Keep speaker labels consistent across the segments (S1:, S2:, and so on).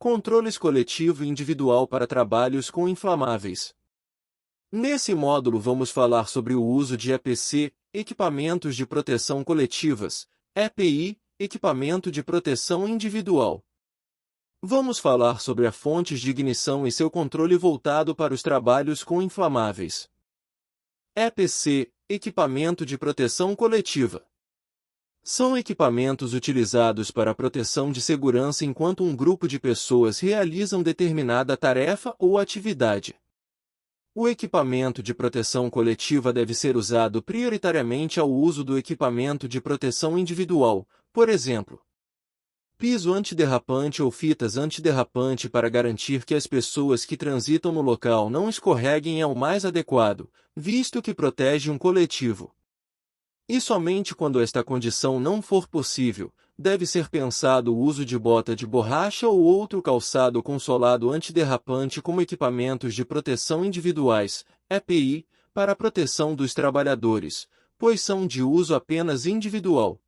S1: Controles coletivo e individual para trabalhos com inflamáveis. Nesse módulo vamos falar sobre o uso de EPC, equipamentos de proteção coletivas, EPI, equipamento de proteção individual. Vamos falar sobre as fontes de ignição e seu controle voltado para os trabalhos com inflamáveis. EPC, equipamento de proteção coletiva. São equipamentos utilizados para a proteção de segurança enquanto um grupo de pessoas realizam determinada tarefa ou atividade. O equipamento de proteção coletiva deve ser usado prioritariamente ao uso do equipamento de proteção individual, por exemplo, piso antiderrapante ou fitas antiderrapante para garantir que as pessoas que transitam no local não escorreguem é o mais adequado, visto que protege um coletivo. E somente quando esta condição não for possível, deve ser pensado o uso de bota de borracha ou outro calçado com solado antiderrapante como equipamentos de proteção individuais, EPI, para a proteção dos trabalhadores, pois são de uso apenas individual.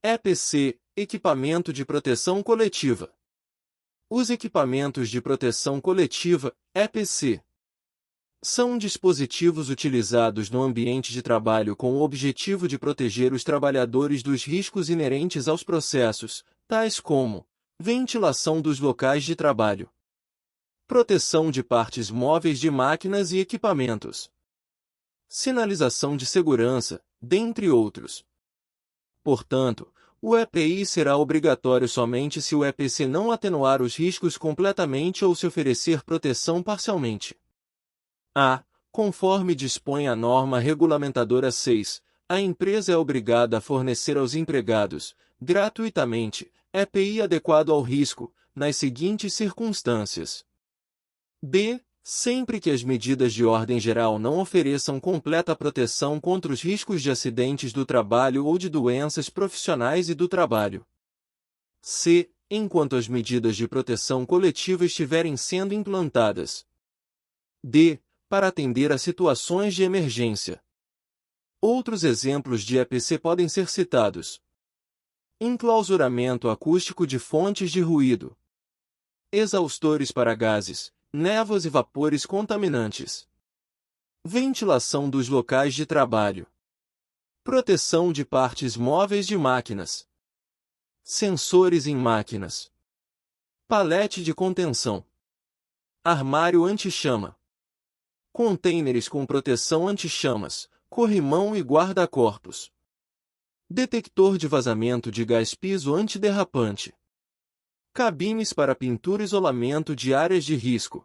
S1: EPC, equipamento de proteção coletiva. Os equipamentos de proteção coletiva, EPC, são dispositivos utilizados no ambiente de trabalho com o objetivo de proteger os trabalhadores dos riscos inerentes aos processos, tais como ventilação dos locais de trabalho, proteção de partes móveis de máquinas e equipamentos, sinalização de segurança, dentre outros. Portanto, o EPI será obrigatório somente se o EPC não atenuar os riscos completamente ou se oferecer proteção parcialmente. Conforme dispõe a norma regulamentadora 6, a empresa é obrigada a fornecer aos empregados, gratuitamente, EPI adequado ao risco, nas seguintes circunstâncias. B. Sempre que as medidas de ordem geral não ofereçam completa proteção contra os riscos de acidentes do trabalho ou de doenças profissionais e do trabalho. C. Enquanto as medidas de proteção coletiva estiverem sendo implantadas. D. Para atender a situações de emergência. Outros exemplos de EPC podem ser citados: enclausuramento acústico de fontes de ruído, exaustores para gases, névoas e vapores contaminantes, ventilação dos locais de trabalho, proteção de partes móveis de máquinas, sensores em máquinas, palete de contenção, armário anti-chama, contêineres com proteção anti-chamas, corrimão e guarda-corpos, detector de vazamento de gás piso antiderrapante, cabines para pintura e isolamento de áreas de risco,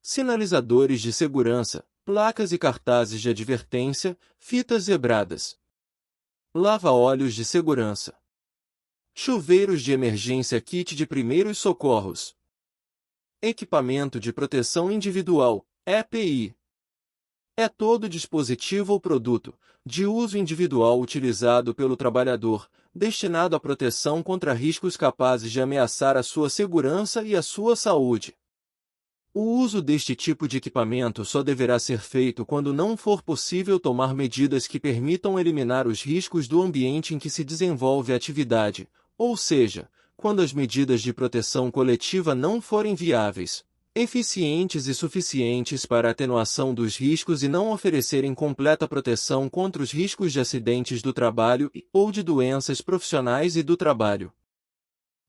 S1: sinalizadores de segurança, placas e cartazes de advertência, fitas zebradas, lava-óleos de segurança, chuveiros de emergência, kit de primeiros socorros, equipamento de proteção individual, EPI. É todo dispositivo ou produto, de uso individual utilizado pelo trabalhador, destinado à proteção contra riscos capazes de ameaçar a sua segurança e a sua saúde. O uso deste tipo de equipamento só deverá ser feito quando não for possível tomar medidas que permitam eliminar os riscos do ambiente em que se desenvolve a atividade, ou seja, quando as medidas de proteção coletiva não forem viáveis, eficientes e suficientes para a atenuação dos riscos e não oferecerem completa proteção contra os riscos de acidentes do trabalho ou de doenças profissionais e do trabalho.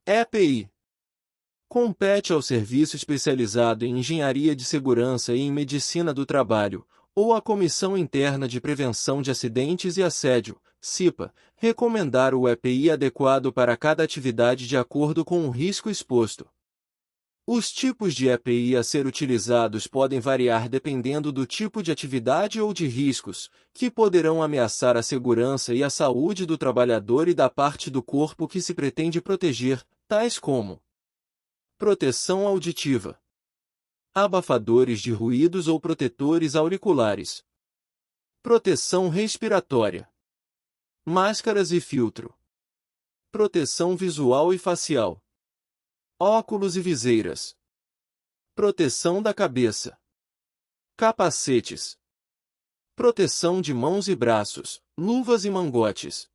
S1: EPI compete ao Serviço Especializado em Engenharia de Segurança e em Medicina do Trabalho, ou à Comissão Interna de Prevenção de Acidentes e Assédio, CIPA, recomendar o EPI adequado para cada atividade de acordo com o risco exposto. Os tipos de EPI a ser utilizados podem variar dependendo do tipo de atividade ou de riscos, que poderão ameaçar a segurança e a saúde do trabalhador e da parte do corpo que se pretende proteger, tais como proteção auditiva, abafadores de ruídos ou protetores auriculares, proteção respiratória, máscaras e filtro, proteção visual e facial, óculos e viseiras, proteção da cabeça, capacetes, proteção de mãos e braços, luvas e mangotes,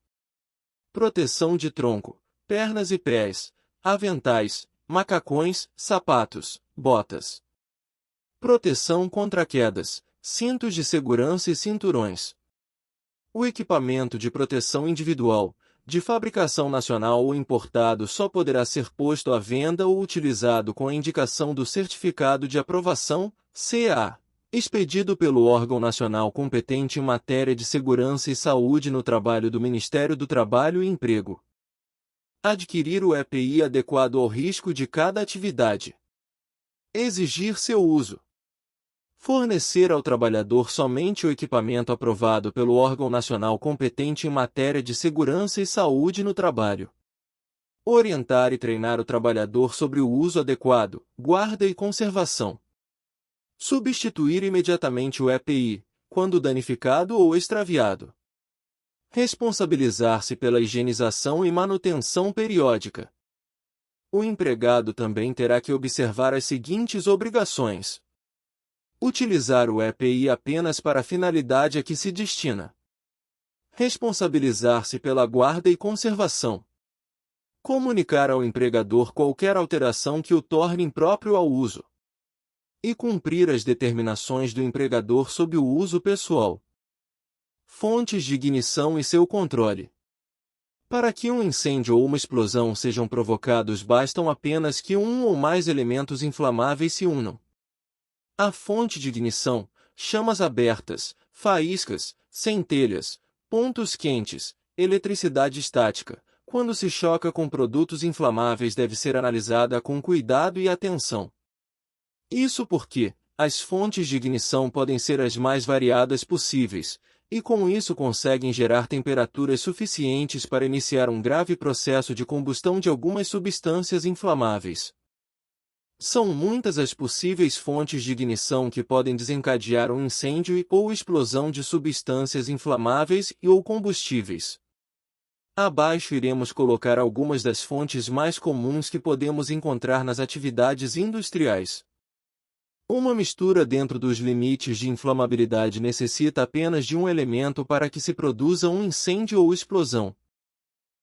S1: proteção de tronco, pernas e pés, aventais, macacões, sapatos, botas. Proteção contra quedas, cintos de segurança e cinturões. O equipamento de proteção individual, de fabricação nacional ou importado só poderá ser posto à venda ou utilizado com a indicação do Certificado de Aprovação, CA, expedido pelo órgão nacional competente em matéria de segurança e saúde no trabalho do Ministério do Trabalho e Emprego. Adquirir o EPI adequado ao risco de cada atividade. Exigir seu uso. Fornecer ao trabalhador somente o equipamento aprovado pelo órgão nacional competente em matéria de segurança e saúde no trabalho. Orientar e treinar o trabalhador sobre o uso adequado, guarda e conservação. Substituir imediatamente o EPI, quando danificado ou extraviado. Responsabilizar-se pela higienização e manutenção periódica. O empregado também terá que observar as seguintes obrigações. Utilizar o EPI apenas para a finalidade a que se destina. Responsabilizar-se pela guarda e conservação. Comunicar ao empregador qualquer alteração que o torne impróprio ao uso. E cumprir as determinações do empregador sobre o uso pessoal. Fontes de ignição e seu controle. Para que um incêndio ou uma explosão sejam provocados, bastam apenas que um ou mais elementos inflamáveis se unam. A fonte de ignição, chamas abertas, faíscas, centelhas, pontos quentes, eletricidade estática, quando se choca com produtos inflamáveis deve ser analisada com cuidado e atenção. Isso porque as fontes de ignição podem ser as mais variadas possíveis, e com isso conseguem gerar temperaturas suficientes para iniciar um grave processo de combustão de algumas substâncias inflamáveis. São muitas as possíveis fontes de ignição que podem desencadear um incêndio ou explosão de substâncias inflamáveis ou combustíveis. Abaixo iremos colocar algumas das fontes mais comuns que podemos encontrar nas atividades industriais. Uma mistura dentro dos limites de inflamabilidade necessita apenas de um elemento para que se produza um incêndio ou explosão.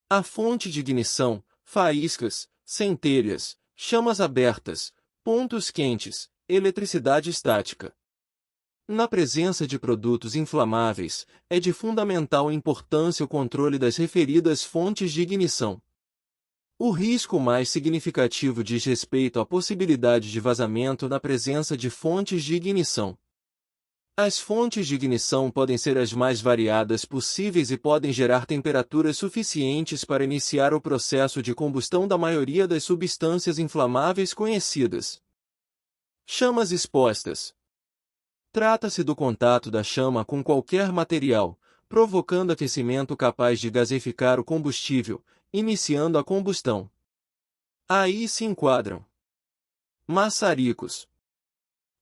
S1: A fonte de ignição, faíscas, centelhas, chamas abertas, pontos quentes, eletricidade estática. Na presença de produtos inflamáveis, é de fundamental importância o controle das referidas fontes de ignição. O risco mais significativo diz respeito à possibilidade de vazamento na presença de fontes de ignição. As fontes de ignição podem ser as mais variadas possíveis e podem gerar temperaturas suficientes para iniciar o processo de combustão da maioria das substâncias inflamáveis conhecidas. Chamas expostas. Trata-se do contato da chama com qualquer material, provocando aquecimento capaz de gasificar o combustível, iniciando a combustão. Aí se enquadram maçaricos,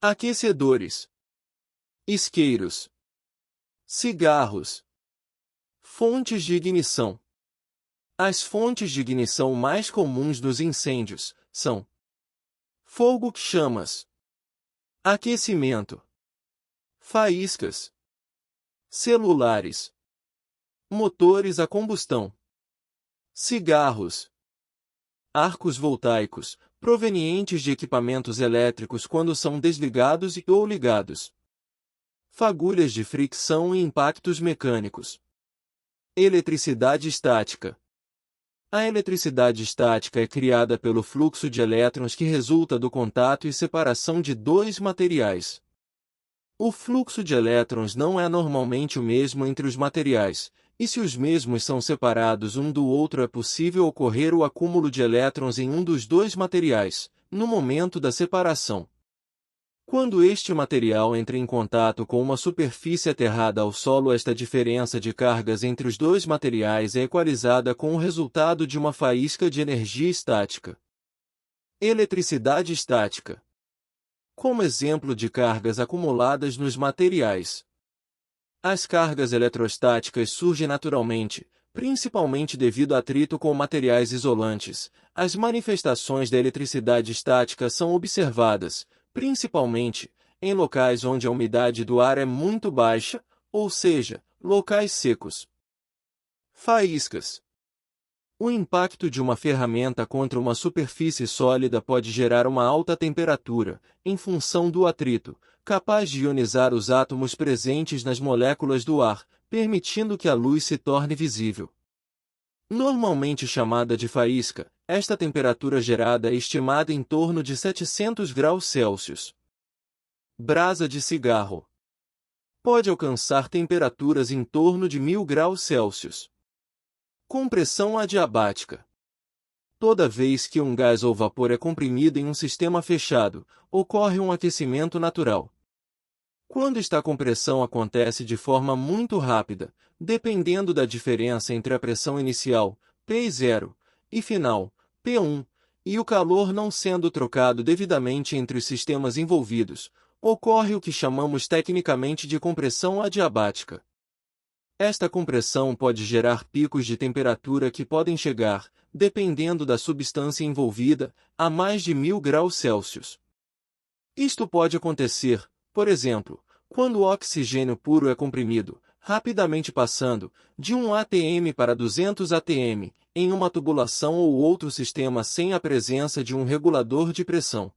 S1: aquecedores, isqueiros, cigarros. Fontes de ignição. As fontes de ignição mais comuns dos incêndios são fogo-chamas, aquecimento, faíscas, celulares, motores a combustão, cigarros, arcos voltaicos, provenientes de equipamentos elétricos quando são desligados ou ligados, fagulhas de fricção e impactos mecânicos. Eletricidade estática. A eletricidade estática é criada pelo fluxo de elétrons que resulta do contato e separação de dois materiais. O fluxo de elétrons não é normalmente o mesmo entre os materiais, e se os mesmos são separados um do outro é possível ocorrer o acúmulo de elétrons em um dos dois materiais, no momento da separação. Quando este material entra em contato com uma superfície aterrada ao solo, esta diferença de cargas entre os dois materiais é equalizada com o resultado de uma faísca de energia estática. Eletricidade estática. Como exemplo de cargas acumuladas nos materiais. As cargas eletrostáticas surgem naturalmente, principalmente devido a atrito com materiais isolantes. As manifestações da eletricidade estática são observadas, principalmente, em locais onde a umidade do ar é muito baixa, ou seja, locais secos. Faíscas. O impacto de uma ferramenta contra uma superfície sólida pode gerar uma alta temperatura, em função do atrito, capaz de ionizar os átomos presentes nas moléculas do ar, permitindo que a luz se torne visível. Normalmente chamada de faísca, esta temperatura gerada é estimada em torno de 700 graus Celsius. Brasa de cigarro. Pode alcançar temperaturas em torno de 1000 graus Celsius. Compressão adiabática. Toda vez que um gás ou vapor é comprimido em um sistema fechado, ocorre um aquecimento natural. Quando esta compressão acontece de forma muito rápida, dependendo da diferença entre a pressão inicial, P0, e final, P1, e o calor não sendo trocado devidamente entre os sistemas envolvidos, ocorre o que chamamos tecnicamente de compressão adiabática. Esta compressão pode gerar picos de temperatura que podem chegar, dependendo da substância envolvida, a mais de 1000 graus Celsius. Isto pode acontecer, por exemplo, quando o oxigênio puro é comprimido, rapidamente passando de 1 atm para 200 atm, em uma tubulação ou outro sistema sem a presença de um regulador de pressão.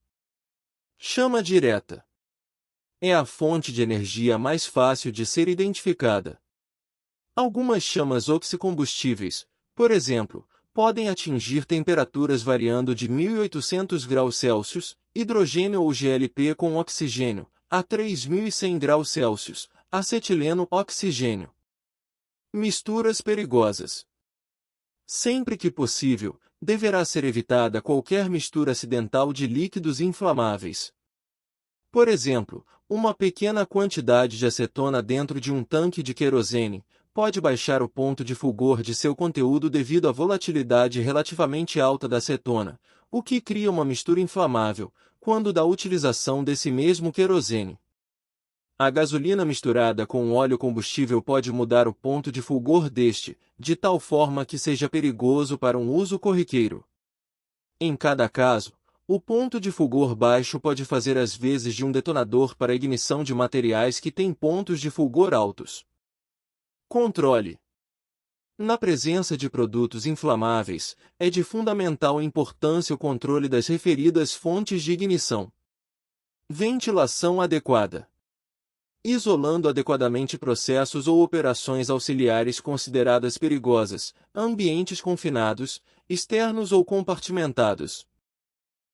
S1: Chama direta. É a fonte de energia mais fácil de ser identificada. Algumas chamas oxicombustíveis, por exemplo, podem atingir temperaturas variando de 1800 graus Celsius, hidrogênio ou GLP com oxigênio, a 3100 graus Celsius, acetileno oxigênio. Misturas perigosas. Sempre que possível, deverá ser evitada qualquer mistura acidental de líquidos inflamáveis. Por exemplo, uma pequena quantidade de acetona dentro de um tanque de querosene pode baixar o ponto de fulgor de seu conteúdo devido à volatilidade relativamente alta da acetona, o que cria uma mistura inflamável, quando da utilização desse mesmo querosene. A gasolina misturada com óleo combustível pode mudar o ponto de fulgor deste, de tal forma que seja perigoso para um uso corriqueiro. Em cada caso, o ponto de fulgor baixo pode fazer as vezes de um detonador para a ignição de materiais que têm pontos de fulgor altos. Controle. Na presença de produtos inflamáveis, é de fundamental importância o controle das referidas fontes de ignição. Ventilação adequada. Isolando adequadamente processos ou operações auxiliares consideradas perigosas, ambientes confinados, externos ou compartimentados.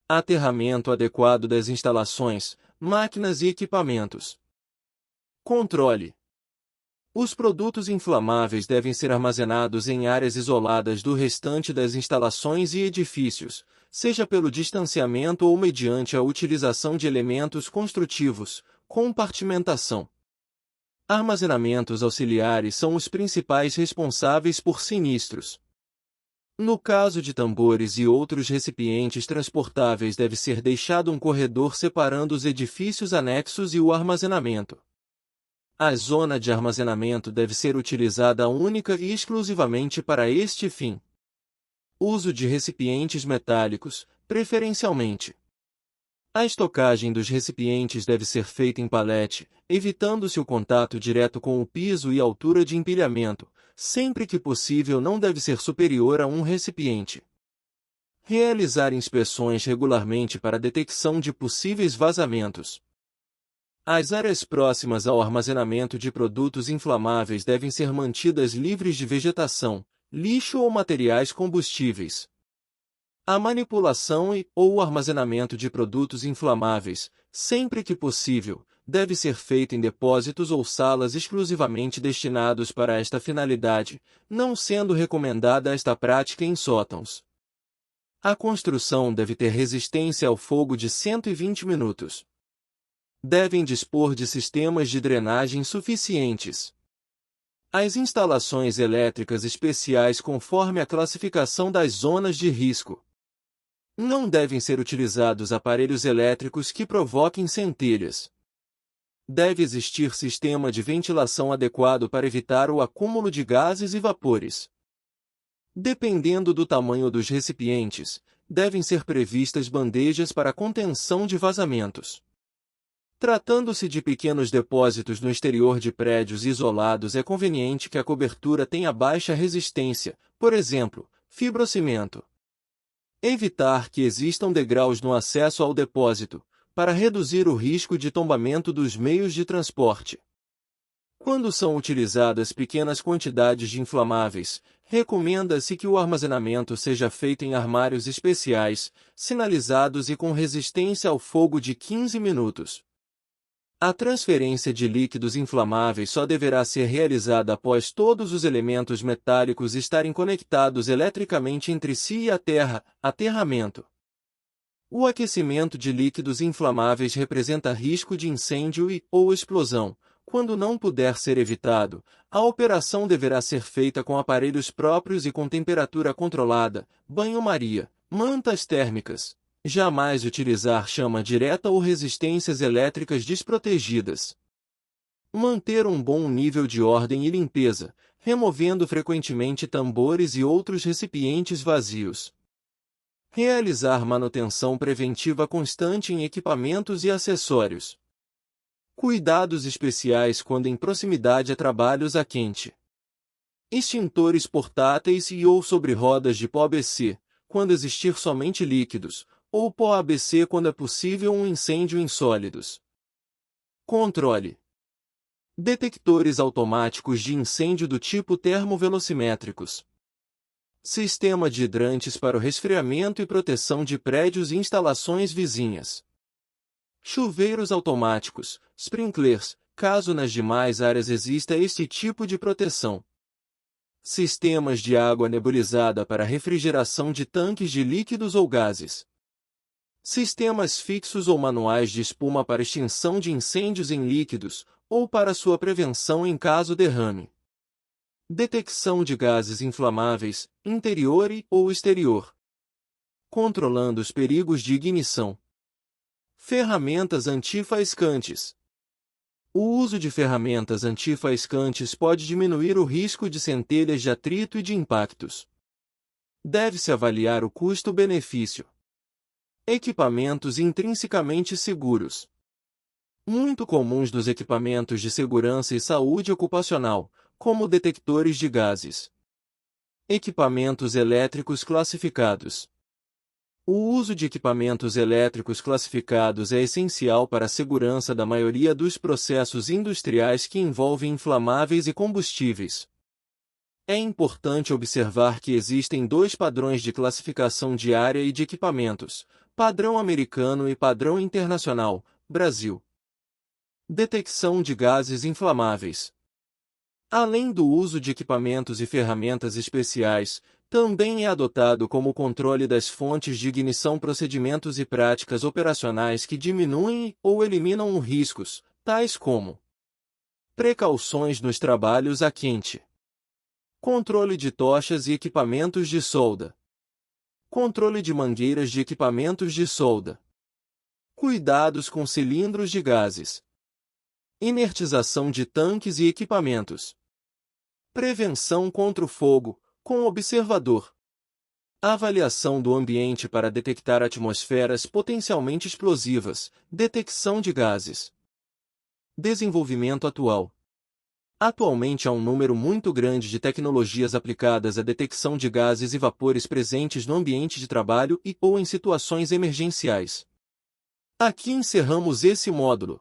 S1: Aterramento adequado das instalações, máquinas e equipamentos. Controle. Os produtos inflamáveis devem ser armazenados em áreas isoladas do restante das instalações e edifícios, seja pelo distanciamento ou mediante a utilização de elementos construtivos, compartimentação. Armazenamentos auxiliares são os principais responsáveis por sinistros. No caso de tambores e outros recipientes transportáveis, deve ser deixado um corredor separando os edifícios anexos e o armazenamento. A zona de armazenamento deve ser utilizada única e exclusivamente para este fim. Uso de recipientes metálicos, preferencialmente. A estocagem dos recipientes deve ser feita em palete, evitando-se o contato direto com o piso e a altura de empilhamento, sempre que possível não deve ser superior a um recipiente. Realizar inspeções regularmente para a detecção de possíveis vazamentos. As áreas próximas ao armazenamento de produtos inflamáveis devem ser mantidas livres de vegetação, lixo ou materiais combustíveis. A manipulação ou o armazenamento de produtos inflamáveis, sempre que possível, deve ser feito em depósitos ou salas exclusivamente destinados para esta finalidade, não sendo recomendada esta prática em sótãos. A construção deve ter resistência ao fogo de 120 minutos. Devem dispor de sistemas de drenagem suficientes. As instalações elétricas especiais conforme a classificação das zonas de risco. Não devem ser utilizados aparelhos elétricos que provoquem centelhas. Deve existir sistema de ventilação adequado para evitar o acúmulo de gases e vapores. Dependendo do tamanho dos recipientes, devem ser previstas bandejas para contenção de vazamentos. Tratando-se de pequenos depósitos no exterior de prédios isolados, é conveniente que a cobertura tenha baixa resistência, por exemplo, Fibrocimento. Evitar que existam degraus no acesso ao depósito, para reduzir o risco de tombamento dos meios de transporte. Quando são utilizadas pequenas quantidades de inflamáveis, recomenda-se que o armazenamento seja feito em armários especiais, sinalizados e com resistência ao fogo de 15 minutos. A transferência de líquidos inflamáveis só deverá ser realizada após todos os elementos metálicos estarem conectados eletricamente entre si e a terra, aterramento. O aquecimento de líquidos inflamáveis representa risco de incêndio ou explosão. Quando não puder ser evitado, a operação deverá ser feita com aparelhos próprios e com temperatura controlada, banho-maria, mantas térmicas. Jamais utilizar chama direta ou resistências elétricas desprotegidas. Manter um bom nível de ordem e limpeza, removendo frequentemente tambores e outros recipientes vazios. Realizar manutenção preventiva constante em equipamentos e acessórios. Cuidados especiais quando em proximidade a trabalhos a quente. Extintores portáteis ou sobre rodas de pó ABC, quando existir somente líquidos, ou pó ABC quando é possível um incêndio em sólidos. Controle. Detectores automáticos de incêndio do tipo termovelocimétricos. Sistema de hidrantes para o resfriamento e proteção de prédios e instalações vizinhas. Chuveiros automáticos, sprinklers, caso nas demais áreas exista este tipo de proteção. Sistemas de água nebulizada para refrigeração de tanques de líquidos ou gases. Sistemas fixos ou manuais de espuma para extinção de incêndios em líquidos, ou para sua prevenção em caso derrame. Detecção de gases inflamáveis, interior ou exterior. Controlando os perigos de ignição. Ferramentas antifaiscantes. O uso de ferramentas antifaiscantes pode diminuir o risco de centelhas de atrito e de impactos. Deve-se avaliar o custo-benefício. Equipamentos intrinsecamente seguros. Muito comuns nos equipamentos de segurança e saúde ocupacional, como detectores de gases. Equipamentos elétricos classificados. O uso de equipamentos elétricos classificados é essencial para a segurança da maioria dos processos industriais que envolvem inflamáveis e combustíveis. É importante observar que existem dois padrões de classificação de área e de equipamentos, padrão americano e padrão internacional, Brasil. Detecção de gases inflamáveis. Além do uso de equipamentos e ferramentas especiais, também é adotado como controle das fontes de ignição procedimentos e práticas operacionais que diminuem ou eliminam riscos, tais como precauções nos trabalhos a quente, controle de tochas e equipamentos de solda, controle de mangueiras de equipamentos de solda, cuidados com cilindros de gases, inertização de tanques e equipamentos, prevenção contra o fogo, com observador, avaliação do ambiente para detectar atmosferas potencialmente explosivas, detecção de gases. Desenvolvimento atual. Atualmente há um número muito grande de tecnologias aplicadas à detecção de gases e vapores presentes no ambiente de trabalho ou em situações emergenciais. Aqui encerramos esse módulo.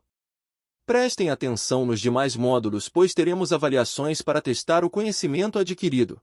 S1: Prestem atenção nos demais módulos, pois teremos avaliações para testar o conhecimento adquirido.